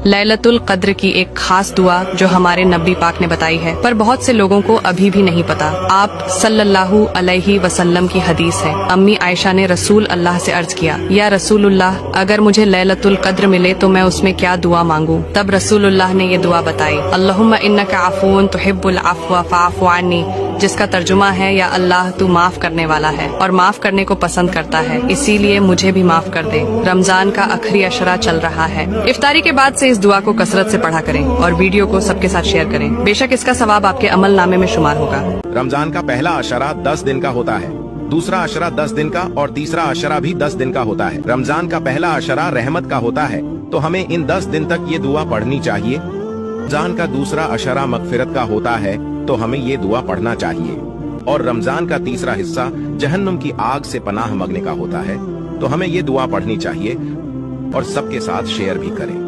लैलतुल कद्र की एक खास दुआ जो हमारे नबी पाक ने बताई है, पर बहुत से लोगों को अभी भी नहीं पता। आप सल्लल्लाहु अलैहि वसल्लम की हदीस है। अम्मी आयशा ने रसूल अल्लाह से अर्ज किया, या रसूलुल्लाह, अगर मुझे लैलतुल कद्र मिले तो मैं उसमें क्या दुआ मांगूं? तब रसूलुल्लाह ने ये दुआ बताई, अल्लाहुम्मा इन्नका अफून तुहिब्बुल अफ़्व फ़अफ़ु अन्नी, जिसका तर्जुमा है, या अल्लाह तू माफ करने वाला है और माफ करने को पसंद करता है, इसीलिए मुझे भी माफ कर दे। रमजान का आखिरी अशरा चल रहा है। इफ्तारी के बाद से इस दुआ को कसरत से पढ़ा करें और वीडियो को सबके साथ शेयर करें। बेशक इसका सवाब आपके अमल नामे में शुमार होगा। रमजान का पहला अशरा 10 दिन का होता है, दूसरा अशरा 10 दिन का और तीसरा अशरा भी 10 दिन का होता है। रमजान का पहला अशरा रहमत का होता है, तो हमें इन 10 दिन तक ये दुआ पढ़नी चाहिए। रमजान का दूसरा अशरा मगफिरत का होता है, तो हमें ये दुआ पढ़ना चाहिए। और रमजान का तीसरा हिस्सा जहन्नुम की आग से पनाह मांगने का होता है, तो हमें ये दुआ पढ़नी चाहिए और सबके साथ शेयर भी करें।